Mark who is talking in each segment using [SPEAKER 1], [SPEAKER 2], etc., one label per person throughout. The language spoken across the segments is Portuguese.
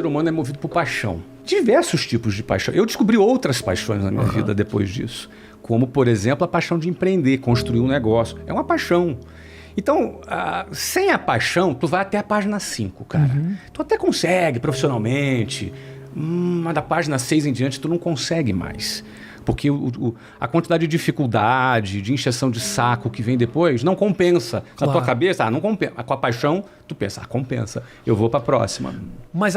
[SPEAKER 1] ser humano é movido por paixão. Diversos tipos de paixão. Eu descobri outras paixões na minha vida depois disso. Como, por exemplo, a paixão de empreender, construir um negócio. É uma paixão. Então, sem a paixão, tu vai até a página 5, cara. Tu até consegue profissionalmente, mas da página 6 em diante tu não consegue mais. Porque a quantidade de dificuldade, de encheção de saco que vem depois, não compensa. Na tua cabeça, não compensa. Com a paixão, tu pensa, compensa. Eu vou pra próxima.
[SPEAKER 2] Mas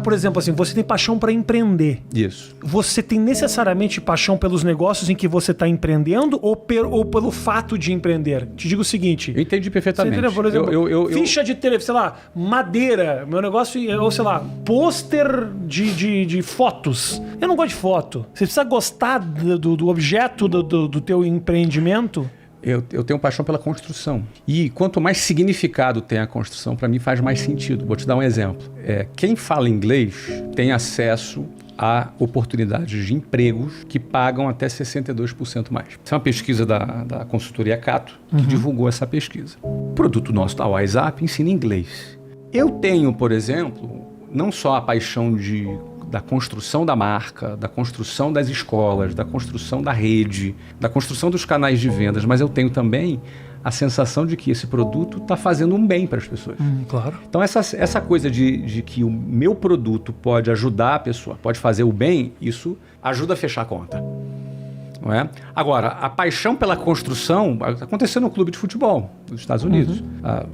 [SPEAKER 2] por exemplo, assim, você tem paixão para empreender.
[SPEAKER 1] Isso.
[SPEAKER 2] Você tem necessariamente paixão pelos negócios em que você está empreendendo ou pelo fato de empreender? Te digo o seguinte...
[SPEAKER 1] Eu entendi perfeitamente.
[SPEAKER 2] Você entendeu? Por exemplo, ficha de telefone, sei lá, madeira, meu negócio, ou sei lá, pôster de fotos. Eu não gosto de foto. Você precisa gostar do objeto do teu empreendimento.
[SPEAKER 1] Eu tenho paixão pela construção. E quanto mais significado tem a construção, para mim faz mais sentido. Vou te dar um exemplo. Quem fala inglês tem acesso a oportunidades de empregos que pagam até 62% mais. Isso é uma pesquisa da consultoria Cato que divulgou essa pesquisa. O produto nosso da WhatsApp ensina inglês. Eu tenho, por exemplo, não só a paixão da construção da marca, da construção das escolas, da construção da rede, da construção dos canais de vendas, mas eu tenho também a sensação de que esse produto está fazendo um bem para as pessoas.
[SPEAKER 2] Claro.
[SPEAKER 1] Então essa coisa de que o meu produto pode ajudar a pessoa, pode fazer o bem, isso ajuda a fechar a conta. Não é? Agora, a paixão pela construção aconteceu no clube de futebol dos Estados Unidos.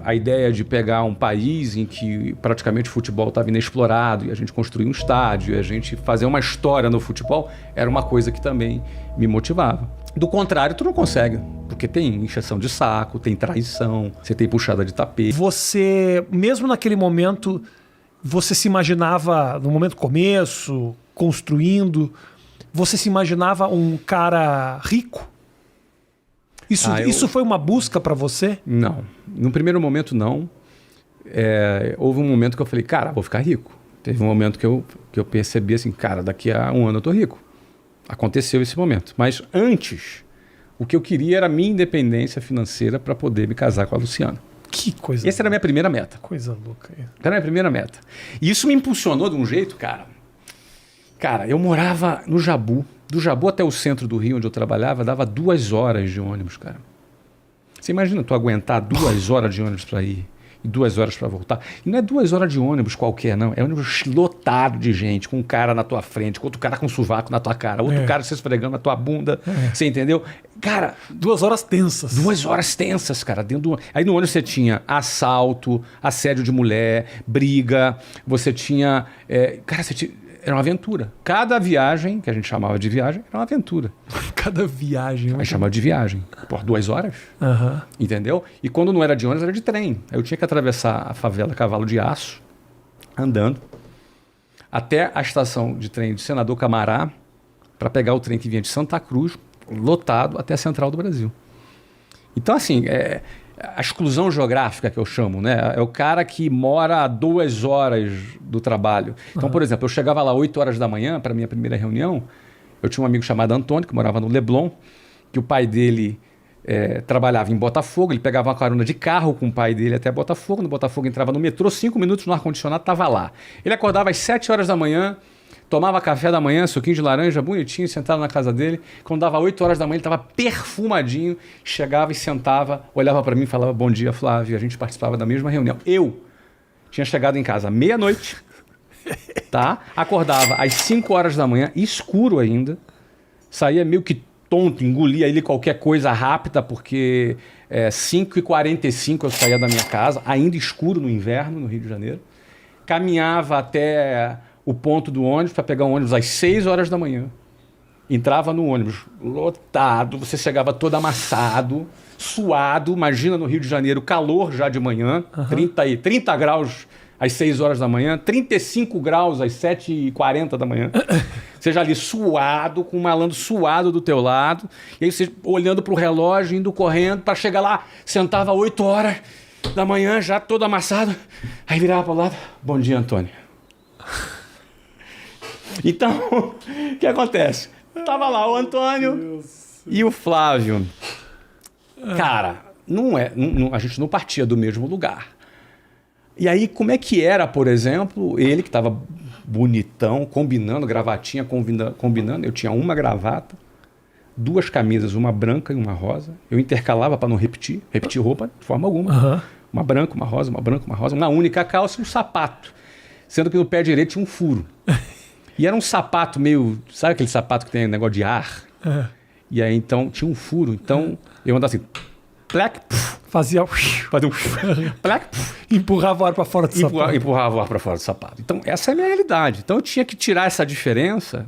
[SPEAKER 1] A ideia de pegar um país em que praticamente o futebol estava inexplorado e a gente construir um estádio e a gente fazer uma história no futebol era uma coisa que também me motivava. Do contrário, tu não consegue, porque tem encheção de saco, tem traição, você tem puxada de tapete.
[SPEAKER 2] Você, mesmo naquele momento, você se imaginava, no momento começo, construindo... Você se imaginava um cara rico? Isso foi uma busca para você?
[SPEAKER 1] Não. No primeiro momento, não. Houve um momento que eu falei, cara, vou ficar rico. Teve um momento que eu percebi assim, cara, daqui a um ano eu tô rico. Aconteceu esse momento. Mas antes, o que eu queria era a minha independência financeira para poder me casar com a Luciana.
[SPEAKER 2] Que coisa.
[SPEAKER 1] Essa era a minha primeira meta.
[SPEAKER 2] Coisa louca.
[SPEAKER 1] Era a minha primeira meta. E isso me impulsionou de um jeito, cara. Cara, eu morava no Jabu. Do Jabu até o centro do Rio, onde eu trabalhava, dava 2 horas de ônibus, cara. Você imagina tu aguentar 2 horas de ônibus para ir e 2 horas para voltar? E não é 2 horas de ônibus qualquer, não. É ônibus lotado de gente, com um cara na tua frente, com outro cara com um sovaco na tua cara, outro cara se esfregando na tua bunda. Você entendeu? Cara...
[SPEAKER 2] 2 horas tensas.
[SPEAKER 1] 2 horas tensas, cara. Aí no ônibus você tinha assalto, assédio de mulher, briga, você tinha... Cara, você tinha... Era uma aventura. Cada viagem, que a gente chamava de viagem, era uma aventura.
[SPEAKER 2] Cada viagem.
[SPEAKER 1] A gente chamava de viagem. Por 2 horas. Entendeu? E quando não era de ônibus, era de trem. Eu tinha que atravessar a favela Cavalo de Aço, andando, até a estação de trem de Senador Camará, para pegar o trem que vinha de Santa Cruz, lotado, até a Central do Brasil. Então, assim... a exclusão geográfica que eu chamo, né? É o cara que mora a 2 horas do trabalho. Então, por exemplo, eu chegava lá 8 horas da manhã para a minha primeira reunião. Eu tinha um amigo chamado Antônio, que morava no Leblon, que o pai dele trabalhava em Botafogo. Ele pegava uma carona de carro com o pai dele até Botafogo. No Botafogo entrava no metrô, 5 minutos no ar-condicionado, estava lá. Ele acordava às 7 horas da manhã, tomava café da manhã, suquinho de laranja, bonitinho, sentado na casa dele. Quando dava 8 horas da manhã, ele estava perfumadinho, chegava e sentava, olhava para mim e falava, bom dia, Flávio. A gente participava da mesma reunião. Eu tinha chegado em casa meia-noite, tá? Acordava às 5 horas da manhã, escuro ainda, saía meio que tonto, engolia ali qualquer coisa rápida, porque 5h45 eu saía da minha casa, ainda escuro no inverno, no Rio de Janeiro. Caminhava até... o ponto do ônibus para pegar um ônibus às 6 horas da manhã. Entrava no ônibus lotado, você chegava todo amassado, suado, imagina no Rio de Janeiro, calor já de manhã, 30 graus às 6 horas da manhã, 35 graus às 7h40 da manhã. Você já ali suado, com um malandro suado do teu lado, e aí você olhando para o relógio, indo correndo para chegar lá, sentava 8 horas da manhã, já todo amassado, aí virava para o lado, bom dia, Antônio. Então, o que acontece? Tava lá o Antônio e o Flávio. Cara, a gente não partia do mesmo lugar. E aí, como é que era, por exemplo, ele que estava bonitão, combinando, gravatinha, combinando. Eu tinha uma gravata, 2 camisas, uma branca e uma rosa. Eu intercalava para não repetir roupa de forma alguma. Uma branca, uma rosa, uma branca, uma rosa, uma única calça e um sapato. Sendo que no pé direito tinha um furo. E era um sapato meio... Sabe aquele sapato que tem negócio de ar? E aí, então, tinha um furo. Então, eu andava assim... Plec,
[SPEAKER 2] fazia
[SPEAKER 1] um... Plec,
[SPEAKER 2] empurrava o ar para fora do sapato.
[SPEAKER 1] Empurrava o ar para fora do sapato. Então, essa é a minha realidade. Então, eu tinha que tirar essa diferença.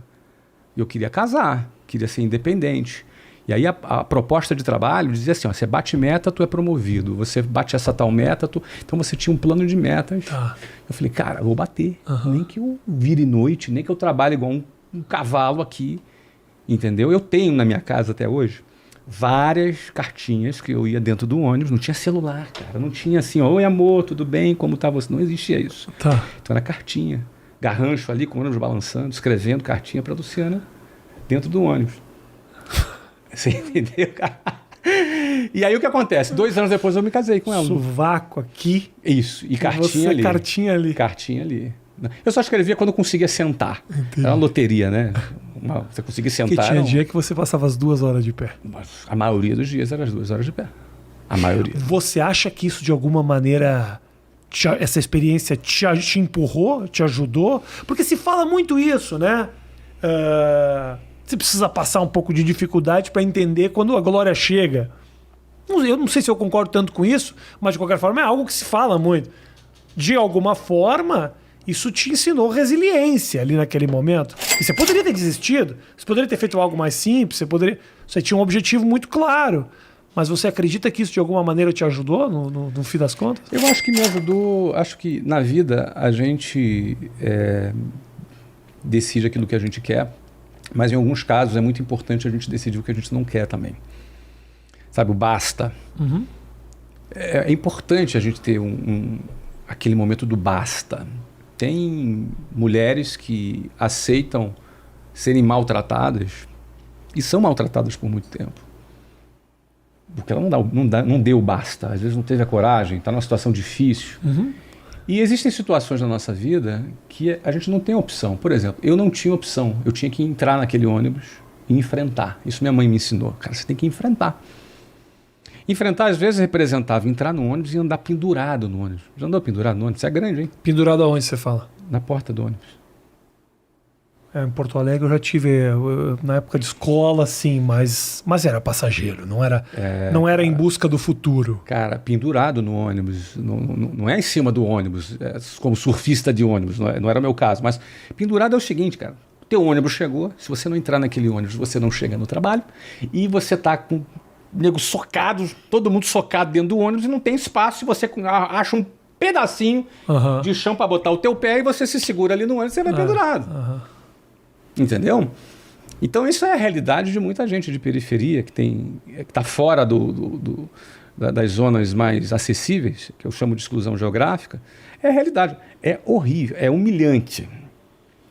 [SPEAKER 1] E eu queria casar. Queria ser independente. E aí, a proposta de trabalho dizia assim, ó, você bate meta, tu é promovido. Você bate essa tal meta, então você tinha um plano de metas. Eu falei, cara, eu vou bater. Nem que eu vire noite, nem que eu trabalhe igual um cavalo aqui. Entendeu? Eu tenho na minha casa até hoje várias cartinhas que eu ia dentro do ônibus. Não tinha celular, cara. Não tinha assim, oi amor, tudo bem? Como tá você? Não existia isso. Então era cartinha. Garrancho ali com o ônibus balançando, escrevendo cartinha para Luciana dentro do ônibus. Você entendeu, cara? E aí o que acontece? 2 anos depois eu me casei com ela.
[SPEAKER 2] Sovaco aqui.
[SPEAKER 1] Isso. E cartinha ali.
[SPEAKER 2] Cartinha ali.
[SPEAKER 1] Cartinha ali. Eu só escrevia quando eu conseguia sentar. Entendi. Era uma loteria, né? Você conseguia sentar.
[SPEAKER 2] Porque tinha dia que você passava as 2 horas de pé.
[SPEAKER 1] A maioria dos dias era as 2 horas de pé. A maioria.
[SPEAKER 2] Você acha que isso de alguma maneira... essa experiência te empurrou, te ajudou? Porque se fala muito isso, né? Você precisa passar um pouco de dificuldade para entender quando a glória chega. Eu não sei se eu concordo tanto com isso, mas de qualquer forma é algo que se fala muito. De alguma forma, isso te ensinou resiliência ali naquele momento. E você poderia ter desistido, você poderia ter feito algo mais simples, você tinha um objetivo muito claro. Mas você acredita que isso de alguma maneira te ajudou no fim das contas?
[SPEAKER 1] Eu acho que me ajudou. Acho que na vida a gente decide aquilo que a gente quer. Mas em alguns casos é muito importante a gente decidir o que a gente não quer também. Sabe, o basta. É importante a gente ter aquele momento do basta. Tem mulheres que aceitam serem maltratadas e são maltratadas por muito tempo. Porque ela não deu basta. Às vezes não teve a coragem, está numa situação difícil. E existem situações na nossa vida que a gente não tem opção. Por exemplo, eu não tinha opção. Eu tinha que entrar naquele ônibus e enfrentar. Isso minha mãe me ensinou. Cara, você tem que enfrentar. Enfrentar, às vezes, representava entrar no ônibus e andar pendurado no ônibus. Já andou pendurado no ônibus? Isso é grande, hein?
[SPEAKER 2] Pendurado aonde você fala?
[SPEAKER 1] Na porta do ônibus.
[SPEAKER 2] Em Porto Alegre eu já tive, na época de escola, sim, mas era passageiro, não era em busca do futuro.
[SPEAKER 1] Cara, pendurado no ônibus, não é em cima do ônibus, como surfista de ônibus, não era o meu caso, mas pendurado é o seguinte, cara, teu ônibus chegou, se você não entrar naquele ônibus, você não chega no trabalho, e você tá com nego socado, todo mundo socado dentro do ônibus e não tem espaço, e você acha um pedacinho de chão para botar o teu pé e você se segura ali no ônibus e você vai pendurado. Entendeu? Então isso é a realidade de muita gente de periferia que está fora das zonas mais acessíveis, que eu chamo de exclusão geográfica. É a realidade. É horrível, é humilhante.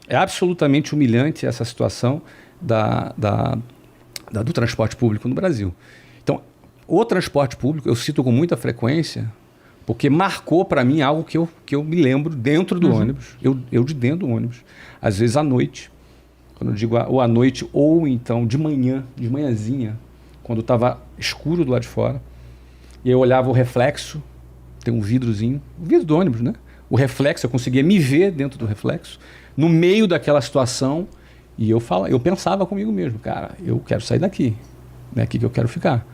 [SPEAKER 1] É absolutamente humilhante essa situação do transporte público no Brasil. Então, o transporte público eu cito com muita frequência porque marcou para mim algo que eu me lembro dentro do ônibus, eu de dentro do ônibus, às vezes à noite. Quando eu digo ou à noite, ou então de manhãzinha, quando estava escuro do lado de fora, e eu olhava o reflexo, tem um vidrozinho, o vidro do ônibus, né? O reflexo, eu conseguia me ver dentro do reflexo, no meio daquela situação, e eu pensava comigo mesmo, cara, eu quero sair daqui, é aqui que eu quero ficar.